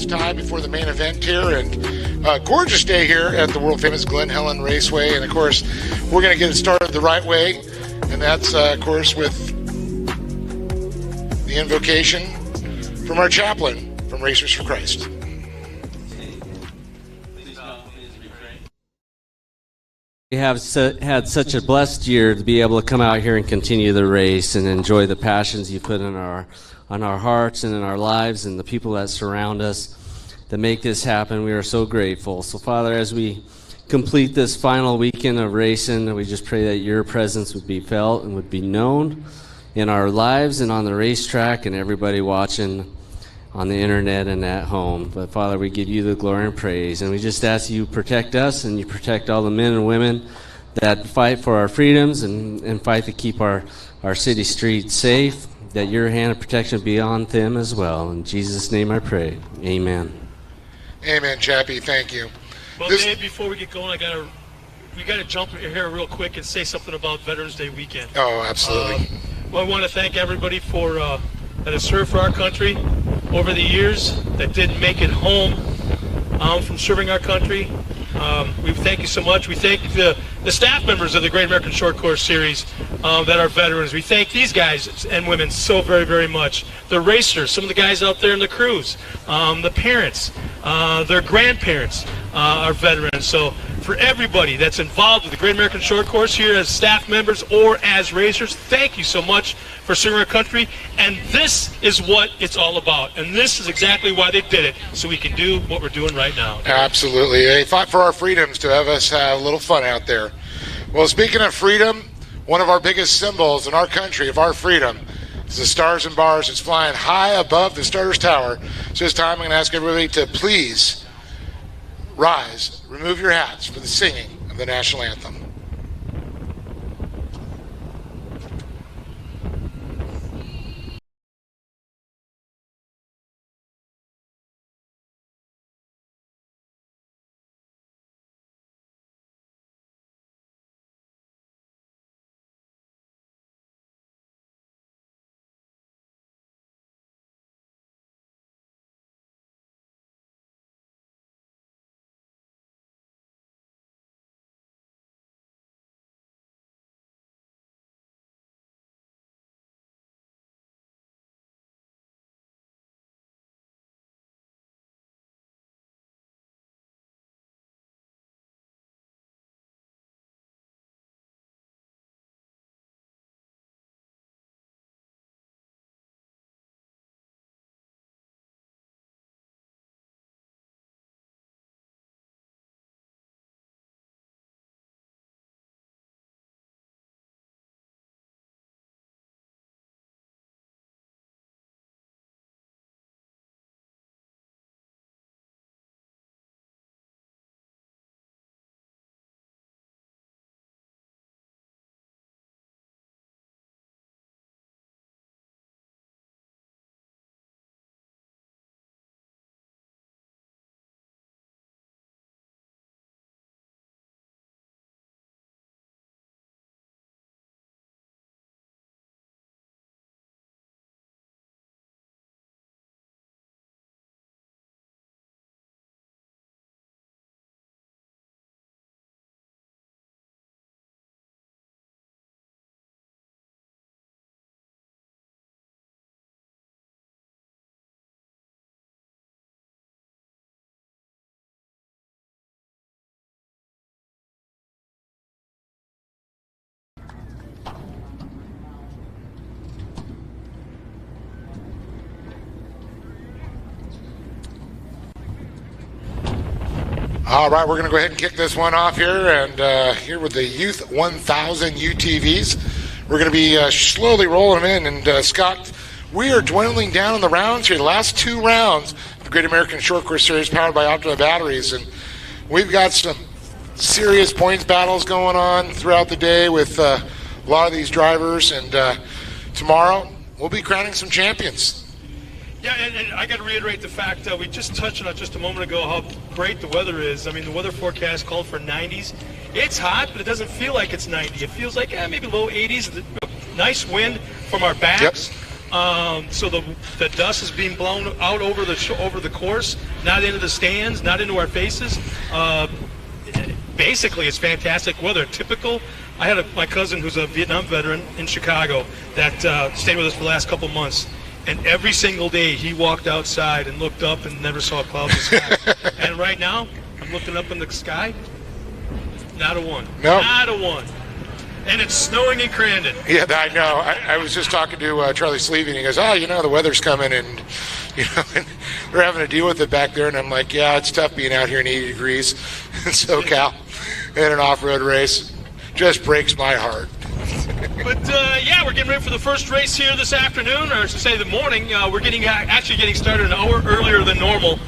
time before the main event here, and gorgeous day here at the world-famous Glen Helen Raceway. And, of course, we're going to get it started the right way, and that's, of course, with the invocation from our chaplain from Racers for Christ. We have had such a blessed year to be able to come out here and continue the race and enjoy the passions you put on our hearts and in our lives and the people that surround us that make this happen. We are so grateful. So, Father, as we complete this final weekend of racing, we just pray that your presence would be felt and would be known in our lives and on the racetrack and everybody watching on the internet and at home. But Father, we give you the glory and praise, and we just ask you protect us and you protect all the men and women that fight for our freedoms and fight to keep our city streets safe, that your hand of protection be on them as well. In Jesus' name I pray. Amen. Amen, Chappie. Thank you. Well, Dave, before we get going, we got to jump here real quick and say something about Veterans Day weekend. Oh, absolutely. Well, I want to thank everybody for that has served for our country over the years, that didn't make it home from serving our country. We thank you so much. We thank the staff members of the Great American Short Course Series that are veterans. We thank these guys and women so very, very much. The racers, some of the guys out there in the crews, the parents, their grandparents are veterans. So for everybody that's involved with the Great American Short Course here as staff members or as racers, thank you so much for serving our country. And this is what it's all about. And this is exactly why they did it, so we can do what we're doing right now. Absolutely. They fought for our freedoms to have us have a little fun out there. Well, speaking of freedom, one of our biggest symbols in our country of our freedom is the Stars and Bars. It's flying high above the Starters Tower. So this time I'm going to ask everybody to please rise, remove your hats for the singing of the national anthem. All right, we're going to go ahead and kick this one off here, and here with the Youth 1000 UTVs. We're going to be slowly rolling them in, and Scott, we are dwindling down on the rounds here. The last two rounds of the Great American Short Course Series powered by Optima batteries, and we've got some serious points battles going on throughout the day with a lot of these drivers, and tomorrow we'll be crowning some champions. Yeah, and I got to reiterate the fact that we just touched on it just a moment ago, how great the weather is. I mean, the weather forecast called for 90s. It's hot, but it doesn't feel like it's 90. It feels like maybe low 80s. Nice wind from our backs. So the dust is being blown out over the course, not into the stands, not into our faces. Basically, it's fantastic weather. Typical. I had my cousin who's a Vietnam veteran in Chicago that stayed with us for the last couple months. And every single day he walked outside and looked up and never saw clouds in the sky. And right now, I'm looking up in the sky, not a one. Nope. Not a one. And it's snowing in Crandon. Yeah, I know. I was just talking to Charlie Sleevey, and he goes, the weather's coming, and, and we're having to deal with it back there. And I'm like, yeah, it's tough being out here in 80 degrees in SoCal in an off-road race. Just breaks my heart. But, we're getting ready for the first race here this afternoon, or I should say the morning. We're actually getting started an hour earlier than normal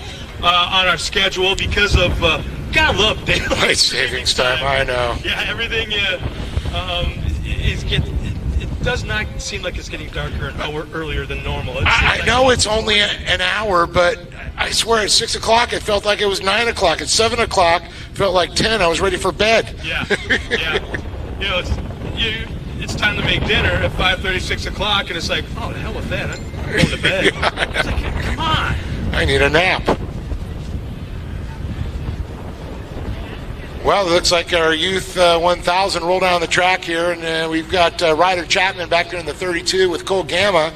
on our schedule because of, God love daylight savings time. I know. Yeah, everything it does not seem like it's getting darker an hour earlier than normal. I know it's only an hour, but I swear at 6 o'clock it felt like it was 9 o'clock. At 7 o'clock it felt like 10. I was ready for bed. Yeah. It's time to make dinner at 5:30, 6 o'clock, and it's like, oh, the hell with that. I'm going to bed. It's like, come on. I need a nap. Well, it looks like our Youth 1000 roll down the track here, and we've got Ryder Chapman back there in the 32 with Cole Gamma,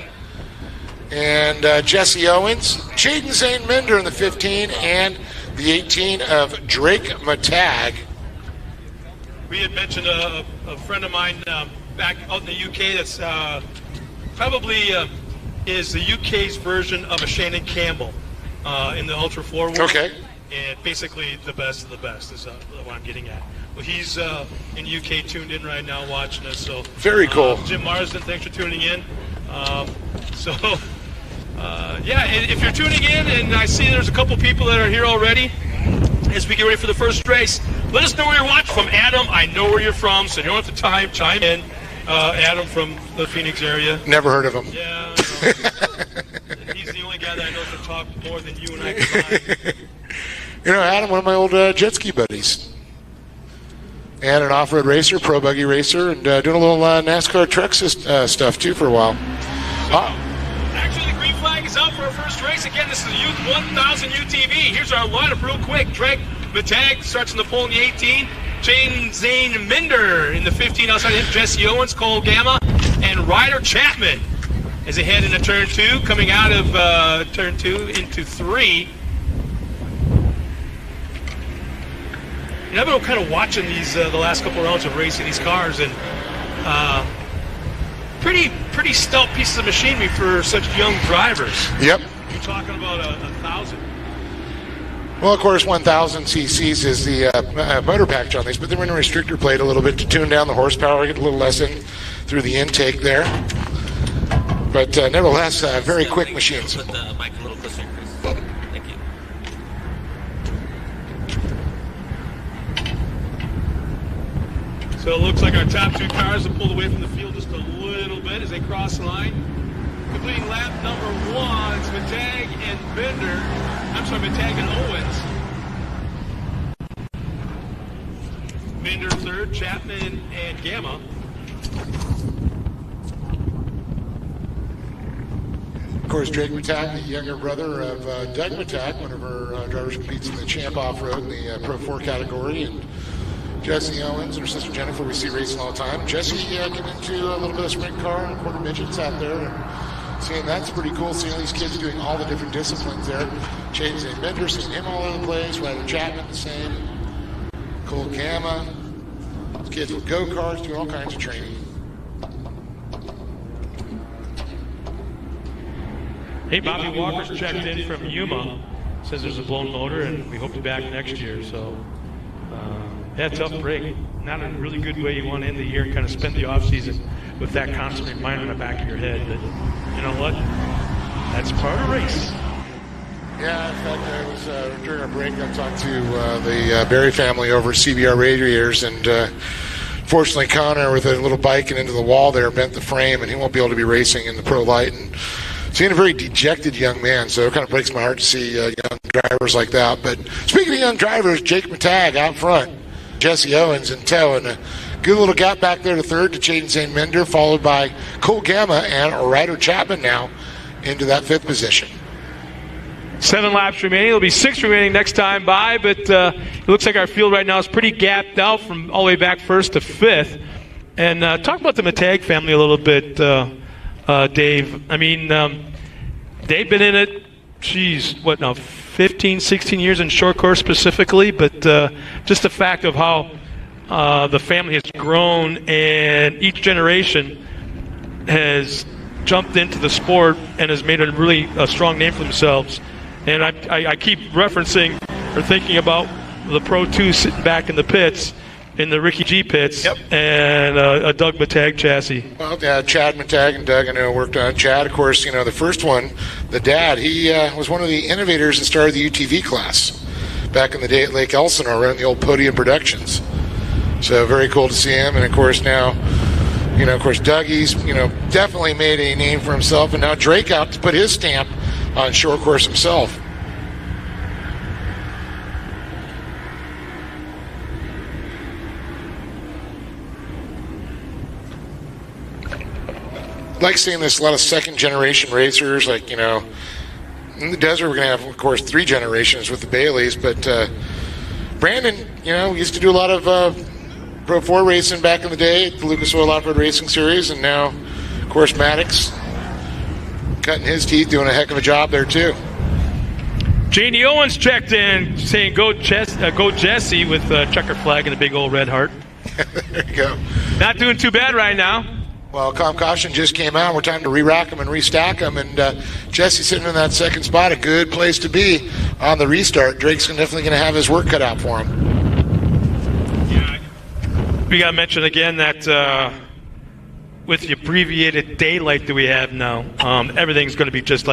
and Jesse Owens, Jaden Zane Minder in the 15, and the 18 of Drake Matag. We had mentioned a friend of mine back out in the UK that's probably is the UK's version of a Shannon Campbell in the Ultra 4 world. Okay. And basically the best of the best is what I'm getting at. Well, he's in UK tuned in right now watching us. So very cool. Jim Marsden, thanks for tuning in. If you're tuning in, and I see there's a couple people that are here already, as we get ready for the first race, let us know where you're watching from. Adam, I know where you're from, so you don't have to chime in. Adam from the Phoenix area. Never heard of him. Yeah, he's the only guy that I know can talk more than you and I combined. Adam, one of my old jet ski buddies. And an off-road racer, pro buggy racer, and doing a little NASCAR truck stuff, too, for a while. Actually, the green flag is out for our first race. Again, this is the Youth 1000 UTV. Here's our lineup real quick. Drake Matag starts in the pole in the 18. Jaden Zane Minder in the 15 outside him. Jesse Owens, Cole Gamma, and Ryder Chapman as they head into turn 2, coming out of turn 2 into 3. And I've been kind of watching these the last couple rounds of racing these cars, and pretty stout pieces of machinery for such young drivers. Yep. You're talking about a 1,000. Well, of course, 1,000 cc's is the motor package on these, but they're in a restrictor plate a little bit to tune down the horsepower, get a little less in through the intake there. But nevertheless, very quick machines. Put the mic a little closer, Chris. Thank you. So it looks like our top 2 cars have pulled away from the field just a little bit as they cross the line. Completing lap number 1, it's Matag and Bender. Matag and Owens. Bender third, Chapman and Gamma. Of course, Drake Matag, the younger brother of Doug Matag, one of our drivers competes in the Champ Off-Road in the Pro 4 category, and Jesse Owens, her sister Jennifer, we see racing all the time. Jesse getting into a little bit of sprint car and quarter midgets out there, and seeing that's pretty cool, seeing all these kids doing all the different disciplines there. James A. Bender, seeing him all over the place, Ryder Chapman the same, Cole Gamma, kids with go-karts, doing all kinds of training. Hey, Bobby Walker's checked in from Yuma. Says there's a blown motor, and we hope to be back next year. So, tough break. Not a really good way you want to end the year and kind of spend the off season with that constant reminder in the back of your head that, you know what, that's part of race. Yeah, in fact, I was during our break, I talked to the Berry family over at CBR Radiators, and fortunately Connor, with a little bike and into the wall there, bent the frame, and he won't be able to be racing in the Pro Light. And seeing a very dejected young man, so it kind of breaks my heart to see young drivers like that. But speaking of young drivers, Jake Matag out front. Jesse Owens in tow, and a good little gap back there to third to Jaden St. Mender, followed by Cole Gamma and Ryder Chapman now into that fifth position. 7 laps remaining. There'll be 6 remaining next time by, but it looks like our field right now is pretty gapped out from all the way back first to fifth. And talk about the Matag family a little bit, Dave. I mean, they've been in it, 15, 16 years in short course specifically, but just the fact of how the family has grown and each generation has jumped into the sport and has made a really strong name for themselves. And I keep referencing or thinking about the Pro 2 sitting back in the pits, in the Ricky G pits, and a Doug Matag chassis. Well, Chad Matag and Doug, I know, worked on Chad. Of course, the first one, the dad, he was one of the innovators and started the UTV class back in the day at Lake Elsinore, around the old Podium Productions. So very cool to see him. And, of course, now, of course, Dougie's, definitely made a name for himself. And now Drake out to put his stamp on short course himself. Like seeing this, a lot of second generation racers, like, in the desert we're going to have, of course, 3 generations with the Baileys, but Brandon, used to do a lot of Pro 4 racing back in the day at the Lucas Oil Off-Road Racing Series, and now, of course, Maddox cutting his teeth, doing a heck of a job there too. Janie Owens checked in saying go Jesse with a checker flag and a big old red heart. There you go. Not doing too bad right now. Well, Calm Caution just came out. We're time to re-rack them and restack them. And Jesse sitting in that second spot, a good place to be on the restart. Drake's definitely going to have his work cut out for him. Yeah, we got to mention again that with the abbreviated daylight that we have now, everything's going to be just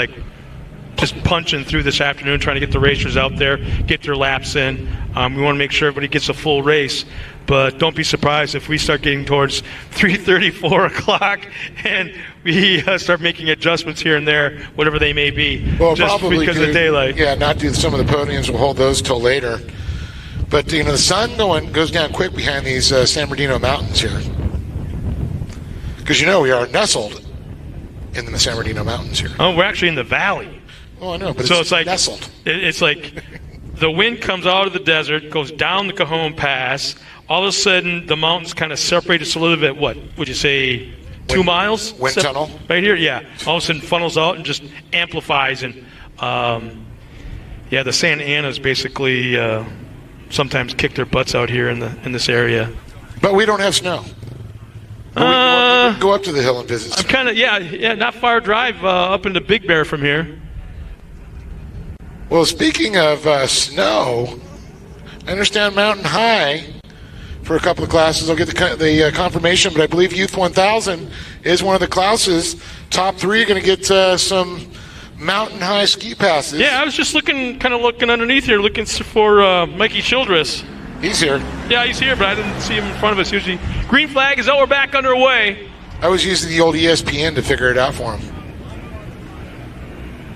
punching through this afternoon, trying to get the racers out there, get their laps in. We want to make sure everybody gets a full race. But don't be surprised if we start getting towards 3:30, 4 o'clock, and we start making adjustments here and there, whatever they may be, well, just probably because of daylight. Yeah, not do some of the podiums. We'll hold those till later. But, the sun goes down quick behind these San Bernardino Mountains here. Because, we are nestled in the San Bernardino Mountains here. Oh, we're actually in the valley. Oh, I know, but so it's like nestled. It's like the wind comes out of the desert, goes down the Cajon Pass. All of a sudden, the mountains kind of separate us a little bit. What would you say, 2 miles? Wind tunnel. Right here, yeah. All of a sudden, funnels out and just amplifies. And, the Santa Anas basically sometimes kick their butts out here in this area. But we don't have snow. We can go up to the hill and visit. I'm kind of, not far drive up into Big Bear from here. Well, speaking of snow, I understand Mountain High for a couple of classes. I'll get the confirmation, but I believe Youth 1000 is one of the classes. Top 3 are going to get some Mountain High ski passes. Yeah, I was just looking underneath here, looking for Mikey Childress. He's here. Yeah, he's here, but I didn't see him in front of us. Usually, green flag is we're back underway. I was using the old ESPN to figure it out for him.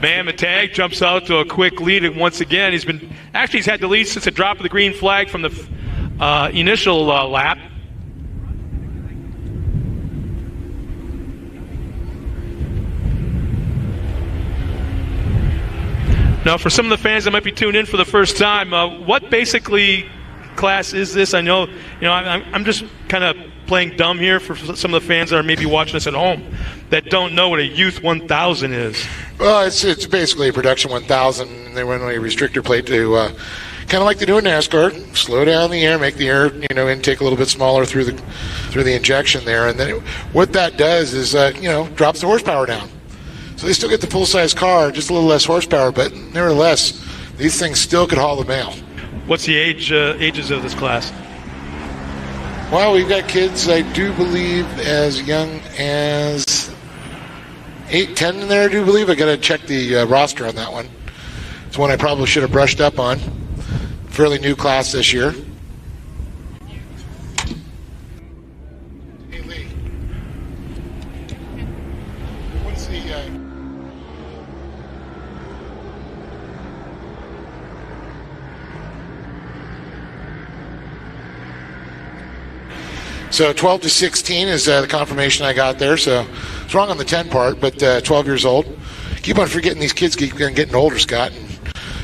Man, Matag jumps out to a quick lead, and once again, he's had the lead since the drop of the green flag from the initial lap. Now, for some of the fans that might be tuned in for the first time, what basically class is this? I know, I'm just kind of playing dumb here for some of the fans that are maybe watching us at home that don't know what a Youth 1000 is. Well, it's basically a production 1000, and they run a restrictor plate to kind of like they do in NASCAR, slow down the air, make the air intake a little bit smaller through the injection there, and then what that does is drops the horsepower down. So they still get the full-size car, just a little less horsepower, but nevertheless, these things still could haul the mail. What's the ages of this class? Well, we've got kids, I do believe, as young as 8, 10 in there, I do believe. I got to check the roster on that one. It's one I probably should have brushed up on. Fairly new class this year. Hey, Lee. What's the... So 12 to 16 is the confirmation I got there. So it's wrong on the 10 part, but 12 years old. Keep on forgetting these kids keep getting older, Scott. And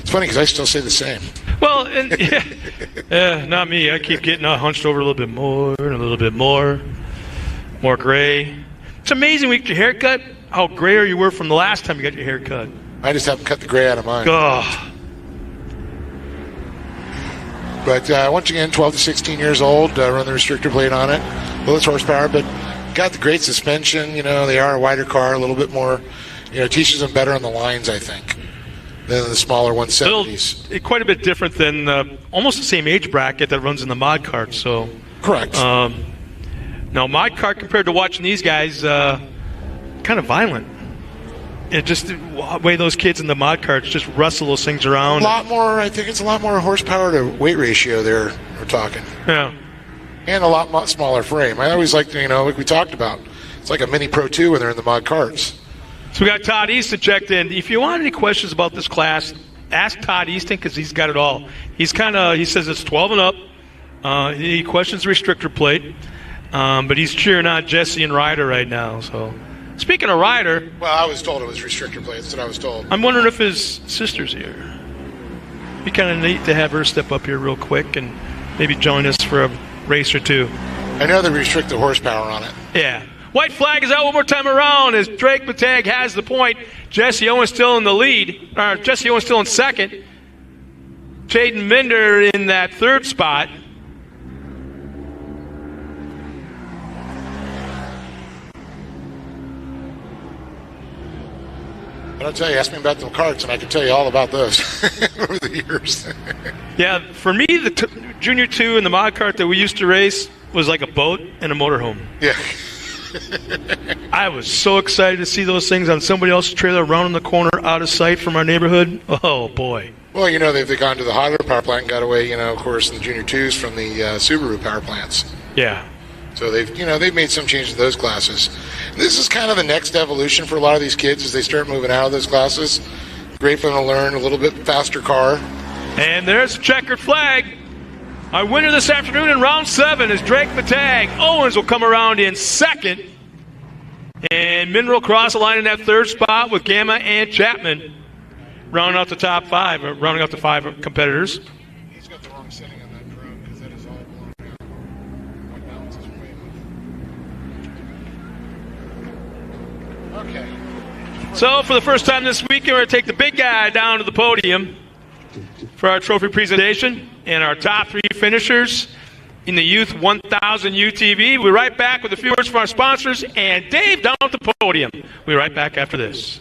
it's funny because I still say the same. Well, and not me. I keep getting hunched over a little bit more and a little bit more gray. It's amazing when you get your hair cut, how grayer you were from the last time you got your hair cut. I just haven't cut the gray out of mine. Oh. But once again, 12 to 16 years old, run the restrictor plate on it. Less horsepower, but got the great suspension. You know, they are a wider car, a little bit more. You know, teaches them better on the lines, I think, than the smaller 170s. Quite a bit different than almost the same age bracket that runs in the mod kart. So correct. Now, mod kart compared to watching these guys, kind of violent. It just the way those kids in the mod karts just wrestle those things around. A lot more. I think it's a lot more horsepower to weight ratio there. We're talking. Yeah. And a lot smaller frame. I always like, like we talked about. It's like a mini Pro 2 when they're in the mod karts. So we got Todd Easton checked in. If you want any questions about this class, ask Todd Easton because he's got it all. He says it's 12 and up. He questions the restrictor plate, but he's cheering on Jesse and Ryder right now. So. Speaking of Ryder... Well, I was told it was restrictor plate. That's what I was told. I'm wondering if his sister's here. It'd be kind of neat to have her step up here real quick and maybe join us for a race or two. I know they restrict the horsepower on it. Yeah. White flag is out one more time around as Drake Matag has the point. Jesse Owens still in the lead. Jesse Owens still in second. Jaden Minder in that third spot. But I'll tell you, ask me about the karts, and I can tell you all about those over the years. Yeah, for me, the Junior 2 and the mod kart that we used to race was like a boat and a motorhome. Yeah. I was so excited to see those things on somebody else's trailer around the corner out of sight from our neighborhood. Oh, boy. Well, they've gone to the hot air power plant and got away, of course, in the Junior 2s from the Subaru power plants. Yeah. So they've made some changes to those classes. This is kind of the next evolution for a lot of these kids as they start moving out of those classes. Great for them to learn a little bit faster car. And there's the checkered flag. Our winner this afternoon in round 7 is Drake Matag. Owens will come around in second. And Mineral cross the line in that third spot with Gamma and Chapman rounding out the top 5, or rounding out the 5 competitors. He's got the wrong setting on that drone because that is all blown out. White balance is way okay. So for the first time this weekend, we're going to take the big guy down to the podium for our trophy presentation and our top 3 finishers in the Youth 1000 UTV. We'll be right back with a few words from our sponsors and Dave down at the podium. We'll be right back after this.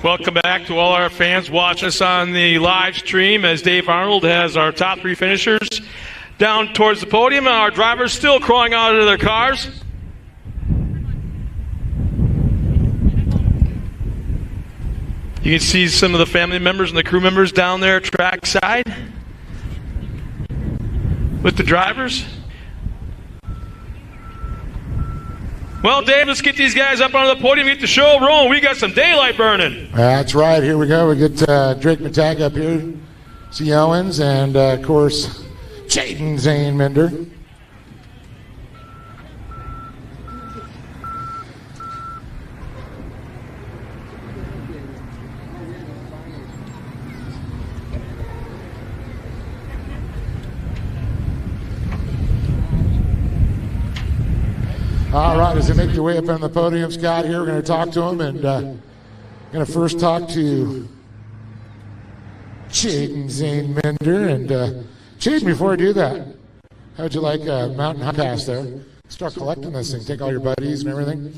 Welcome back to all our fans watching us on the live stream as Dave Arnold has our top 3 finishers down towards the podium, and our drivers still crawling out of their cars. You can see some of the family members and the crew members down there track side with the drivers. Well, Dave, let's get these guys up onto the podium, get the show rolling. We got some daylight burning. That's right. Here we go. We get Drake Matag up here, C. Owens, and, of course, Jaden Zane Mender. All right, as they make their way up on the podium, Scott, here, we're going to talk to them, and going to first talk to Jaden Zane Mender. And Jaden, before I do that, how'd you like Mountain High Pass there? Start collecting this thing, take all your buddies and everything.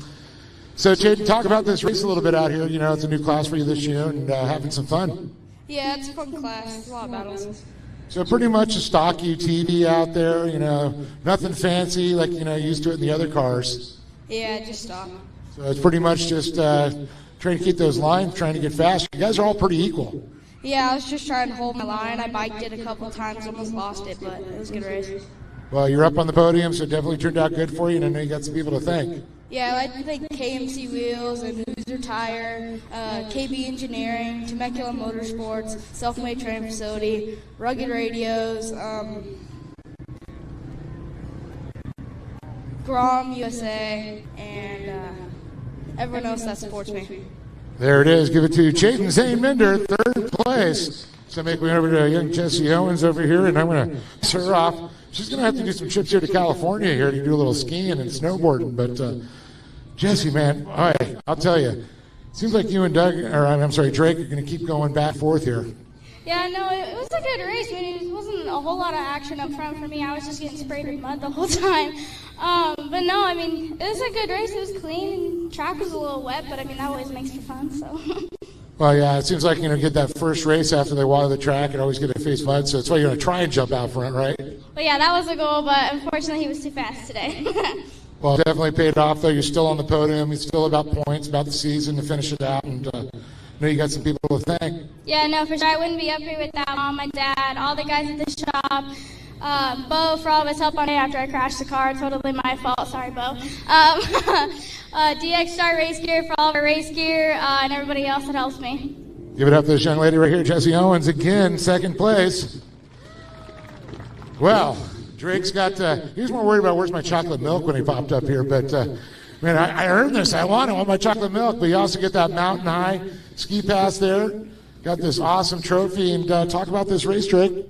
So, Jaden, talk about this race a little bit out here. You know, it's a new class for you this year, and having some fun. Yeah, it's a fun class. A lot of battles. So pretty much a stock UTV out there, you know, nothing fancy like, you know, used to it in the other cars. Yeah, just stock. So it's pretty much just trying to keep those lines, trying to get fast. You guys are all pretty equal. Yeah, I was just trying to hold my line. I biked it a couple times, almost lost it, but it was a good race. Well, you're up on the podium, so it definitely turned out good for you, and I know you got some people to thank. Yeah, I think KMC Wheels and Hoosier Tire, KB Engineering, Temecula Motorsports, Self-Made Training Facility, Rugged Radios, Grom USA, and everyone else that supports me. There it is. Give it to Jaden Zane Mender, 3rd place. So make way over to young Jessie Owens over here, and I'm going to start her off. She's going to have to do some trips here to California here to do a little skiing and snowboarding, but Jesse, man, all right, I'll tell you. It seems like you and Drake are going to keep going back and forth here. Yeah, no, it was a good race. I mean, it wasn't a whole lot of action up front for me. I was just getting sprayed with mud the whole time. But no, I mean, it was a good race. It was clean, and track was a little wet, but I mean, that always makes for fun, so. Well, yeah, it seems like, you know, get that first race after they water the track and always get to face mud, so that's why you're going to try and jump out front, right? Well, yeah, that was the goal, but unfortunately he was too fast today. Well, definitely paid off, though. You're still on the podium. It's still about points, about the season to finish it out, and I know you got some people to thank. Yeah, no, for sure. I wouldn't be up here without Mom, my dad, all the guys at the shop, Bo for all of his help on it after I crashed the car. Totally my fault. Sorry, Bo. DX Star Race Gear for all of our race gear, and everybody else that helps me. Give it up to this young lady right here, Jessie Owens, again, 2nd place. Well, Drake's got, he was more worried about where's my chocolate milk when he popped up here, but man, I earned this. I want my chocolate milk, but you also get that mountain high ski pass there. Got this awesome trophy, and talk about this race, Drake.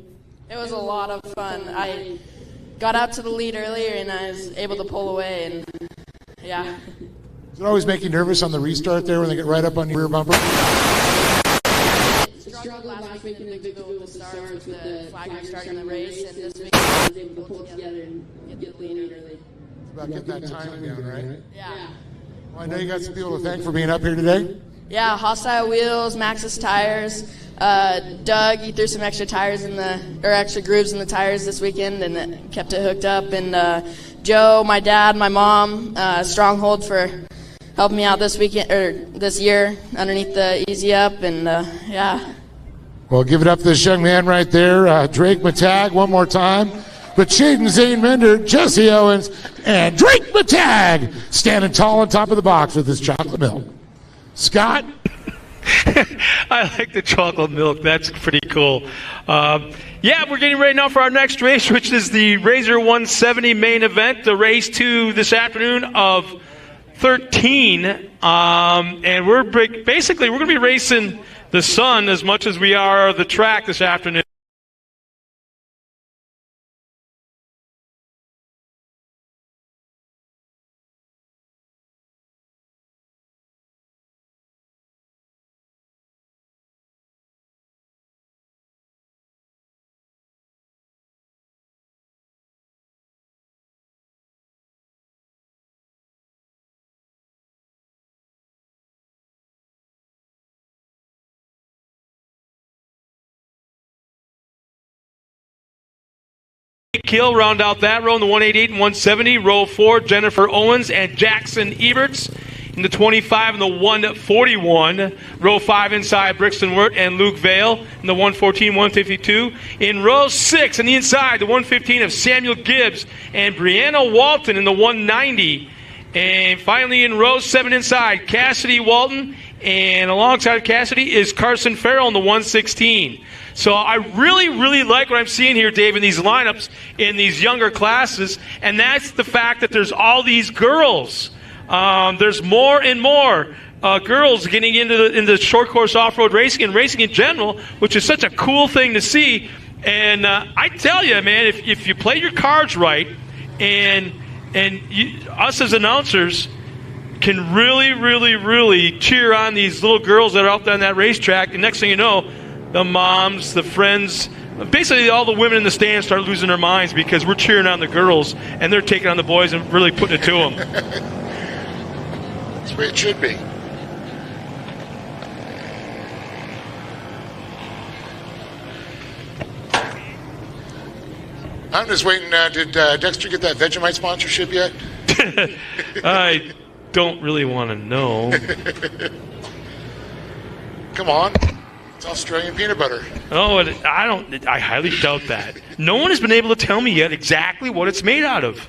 It was a lot of fun. I got out to the lead earlier, and I was able to pull away, and yeah. Does it always make you nervous on the restart there when they get right up on your rear bumper? Struggled last week in the big with the start with the flag starting the race, and this week I was able to pull together and get the lead early. It's about getting that timing down, right? Yeah. Well, I know you got some people to thank for being up here today. Yeah, Hostile Wheels, Maxxis Tires, Doug, he threw some extra tires extra grooves in the tires this weekend, and it kept it hooked up. And Joe, my dad, my mom, Stronghold for helping me out this weekend or this year underneath the Easy Up, and yeah. Well, give it up to this young man right there, Drake Matag, one more time. But Jaden Zane Mender, Jessie Owens, and Drake Matag standing tall on top of the box with his chocolate milk. Scott? I like the chocolate milk. That's pretty cool. Yeah, we're getting ready now for our next race, which is the Razor 170 main event, the race 2 this afternoon of 13. And we're going to be racing the sun as much as we are the track this afternoon. Kill round out that row in the 188 and 170. Row 4, Jennifer Owens and Jackson Eberts. In the 25 and the 141. Row 5 inside, Brixton Wirt and Luke Vale. In the 114, 152. In row 6 on the inside, the 115 of Samuel Gibbs and Brianna Walton in the 190. And finally in row 7 inside, Cassidy Walton. And alongside Cassidy is Carson Farrell in the 116. So I really, really like what I'm seeing here, Dave, in these lineups in these younger classes. And that's the fact that there's all these girls. There's more and more girls getting into short course off-road racing and racing in general, which is such a cool thing to see. And I tell you, man, if you play your cards right and us as announcers can really, really, really cheer on these little girls that are out there on that racetrack, and next thing you know, the moms, the friends, basically all the women in the stands start losing their minds because we're cheering on the girls and they're taking on the boys and really putting it to them. That's the way it should be. I'm just waiting. Did Dexter get that Vegemite sponsorship yet? I don't really want to know. Come on. It's Australian peanut butter. Oh, I highly doubt that. No one has been able to tell me yet exactly what it's made out of.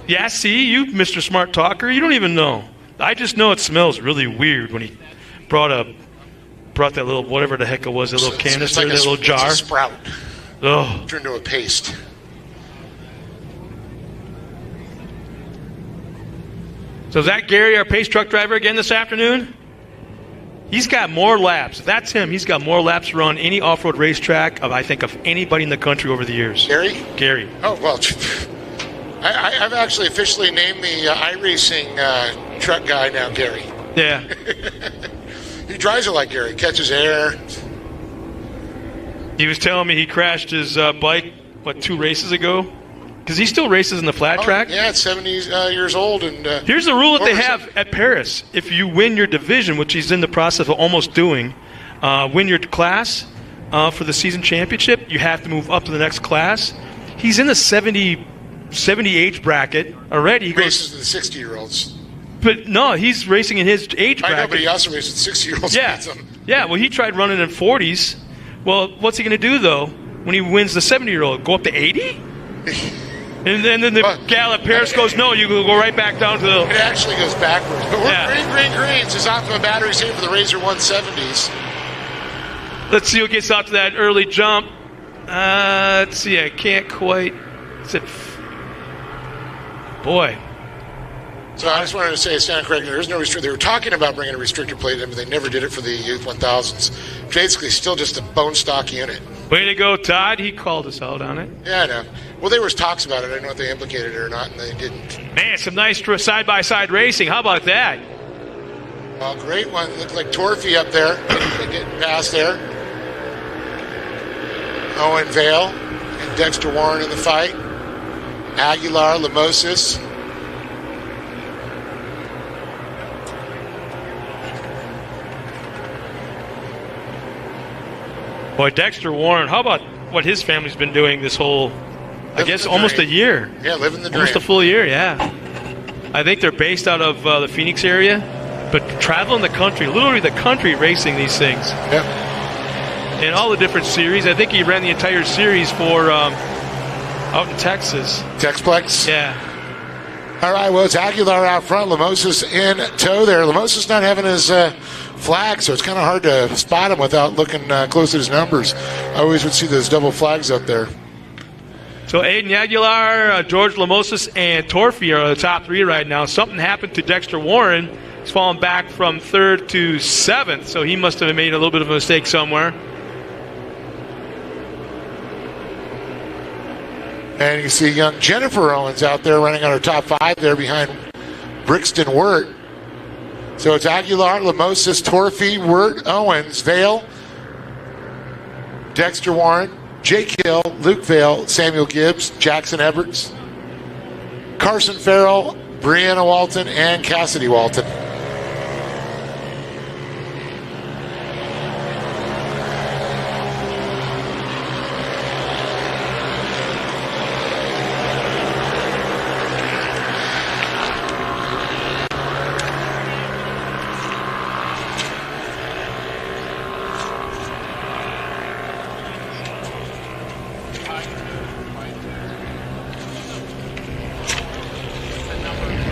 Yeah, see, you, Mr. Smart Talker, you don't even know. I just know it smells really weird when he brought that little, whatever the heck it was, that little canister, like that little jar. It's a sprout. Oh. Turned into a paste. So is that Gary, our pace truck driver, again this afternoon? He's got more laps. If that's him, he's got more laps run any off-road racetrack of anybody in the country over the years. Gary? Gary. Oh, well, I've actually officially named the iRacing truck guy now Gary. Yeah. He drives it like Gary, catches air. He was telling me he crashed his bike, 2 races ago? Because he still races in the flat track. Yeah, it's 70 years old. And here's the rule that they have at Paris. If you win your division, which he's in the process of almost doing, win your class for the season championship, you have to move up to the next class. He's in the 70 age bracket already. He races with the 60-year-olds. But no, he's racing in his age bracket. I know, but he also races with 60-year-olds. Yeah, well, he tried running in 40s. Well, what's he going to do, though, when he wins the 70-year-old? Go up to 80? And then the gal at Paris goes, no, you go right back down to the... It actually goes backwards. But we're green. There's Optima batteries here for the Razor 170s. Let's see who gets out to that early jump. Let's see, I can't quite... Boy. So I just wanted to say, stand corrected, there is no restriction. They were talking about bringing a restrictor plate in, but they never did it for the Youth 1000s. Basically, still just a bone stock unit. Way to go, Todd. He called us out on it. Yeah, I know. Well, there was talks about it. I don't know if they implicated it or not, and they didn't. Man, some nice side-by-side racing. How about that? Well, great one. Looked like Torfy up there, getting past there. Owen Vale and Dexter Warren in the fight. Aguilar, Lamosis. Boy, Dexter Warren, how about what his family's been doing this whole, almost a year. Yeah, living the dream. Almost a full year, yeah. I think they're based out of the Phoenix area, but traveling the country, literally the country, racing these things. Yeah. In all the different series. I think he ran the entire series for out in Texas. Texplex? Yeah. All right, well, it's Aguilar out front, Lamosis in tow there. Lamosis not having his flag, so it's kind of hard to spot him without looking close at his numbers. I always would see those double flags up there. So Aiden Aguilar, George Lamosis, and Torfy are the top 3 right now. Something happened to Dexter Warren. He's fallen back from 3rd to 7th, so he must have made a little bit of a mistake somewhere. And you see young Jennifer Owens out there running on her top 5 there behind Brixton Wirt. So it's Aguilar, Lamosis, Torfy, Wirt, Owens, Vale, Dexter Warren, Jake Hill, Luke Vale, Samuel Gibbs, Jackson Eberts, Carson Farrell, Brianna Walton, and Cassidy Walton.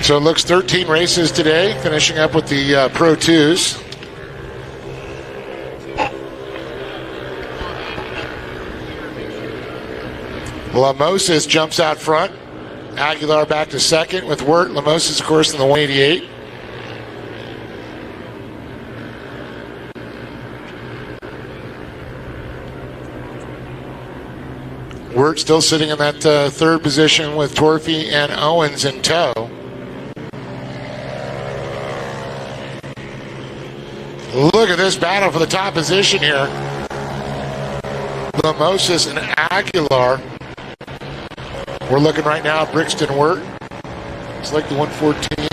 So it looks 13 races today, finishing up with the Pro 2s. Lamosis jumps out front. Aguilar back to second with Wirt. Lamosis, of course, in the 188. Wirt still sitting in that third position with Torfey and Owens in tow. Look at this battle for the top position here. Lamosis and Aguilar. We're looking right now at Brixton Wirt. It's like the 114.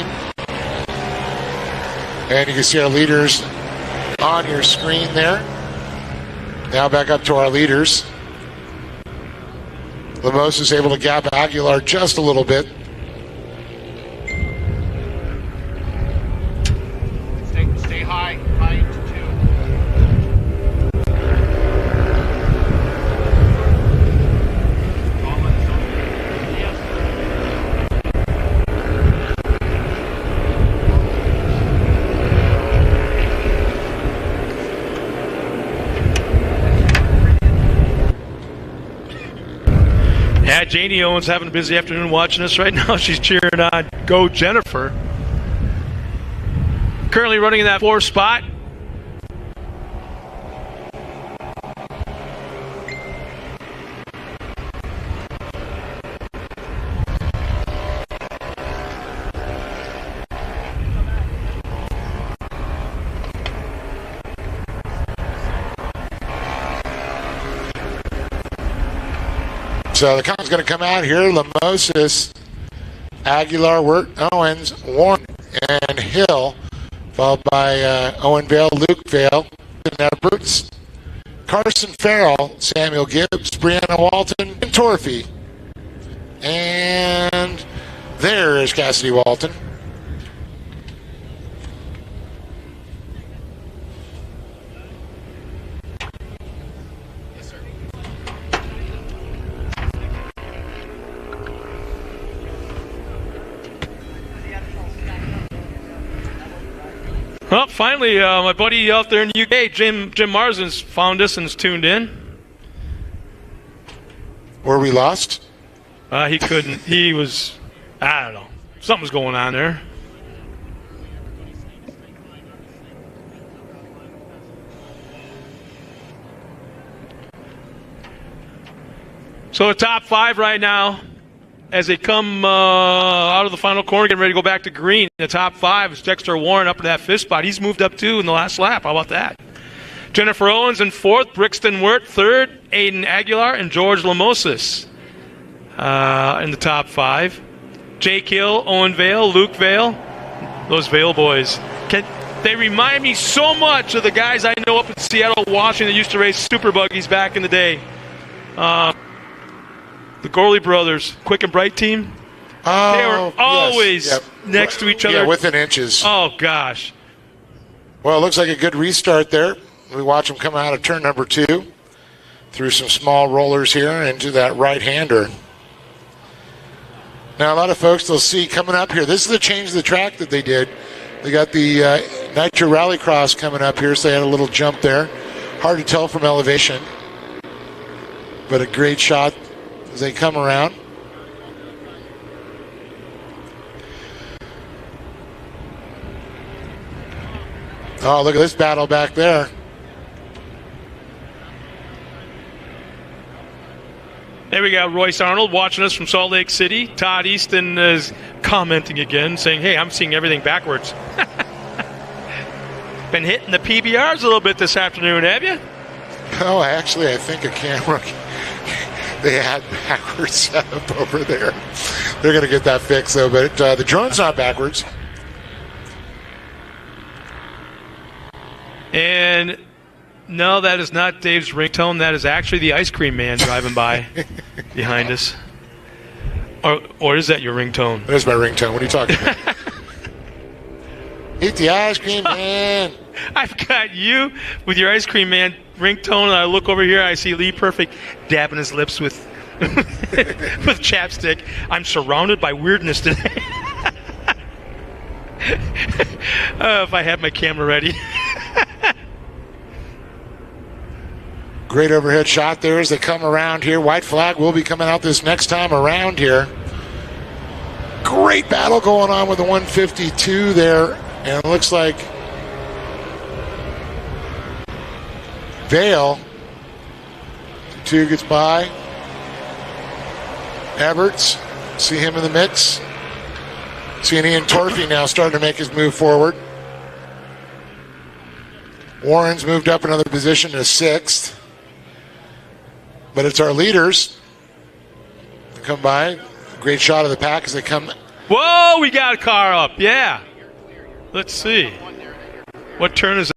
And you can see our leaders on your screen there. Now back up to our leaders. Lamosis is able to gap Aguilar just a little bit. Stay high to 2. Yeah, Janie Owens having a busy afternoon watching us right now. She's cheering on Go Jennifer. Currently running in that 4th spot. So the count's going to come out here. Lamosis, Aguilar, Wirt, Owens, Warren, and Hill, followed by Owen Vale, Luke Vale, and Edwards, Carson Farrell, Samuel Gibbs, Brianna Walton, and Torfey. And there is Cassidy Walton. Well, finally, my buddy out there in the UK, Jim Marsden's found us and is tuned in. Were we lost? He couldn't. He was, I don't know. Something was going on there. So the top 5 right now, as they come out of the final corner, getting ready to go back to green. The top 5 is Dexter Warren up in that 5th spot. He's moved up 2 in the last lap. How about that? Jennifer Owens in 4th, Brixton Wirt 3rd, Aiden Aguilar, and George Lamosis in the top 5. Jake Hill, Owen Vale, Luke Vale, those Vale boys. They remind me so much of the guys I know up in Seattle, Washington that used to race super buggies back in the day. The Gorley brothers, Quick and Bright team. Oh, they were always next to each other. Yeah, within inches. Oh, gosh. Well, it looks like a good restart there. We watch them come out of turn number 2 through some small rollers here into that right-hander. Now, a lot of folks they'll see coming up here. This is the change of the track that they did. They got the Nitro Rallycross coming up here, so they had a little jump there. Hard to tell from elevation, but a great shot as they come around. Oh, look at this battle back there. There we go, Royce Arnold watching us from Salt Lake City. Todd Easton is commenting again, saying, hey, I'm seeing everything backwards. Been hitting the PBRs a little bit this afternoon, have you? Oh, actually, I think a camera they had backwards set up over there. They're going to get that fixed, though. But the drone's not backwards. And no, that is not Dave's ringtone. That is actually the ice cream man driving by behind us. Or is that your ringtone? That is my ringtone. What are you talking about? Eat the ice cream man. I've got you with your ice cream man ringtone, and I look over here, I see Lee Perfect dabbing his lips with with chapstick. I'm surrounded by weirdness today. If I had my camera ready. Great overhead shot there as they come around here. White flag will be coming out this next time around here. Great battle going on with the 152 there. And it looks like Vale, 2 gets by. Everts, see him in the mix. Seeing Ian Torphy now starting to make his move forward. Warren's moved up another position to 6th. But it's our leaders that come by. Great shot of the pack as they come. Whoa, we got a car up. Yeah. Let's see. What turn is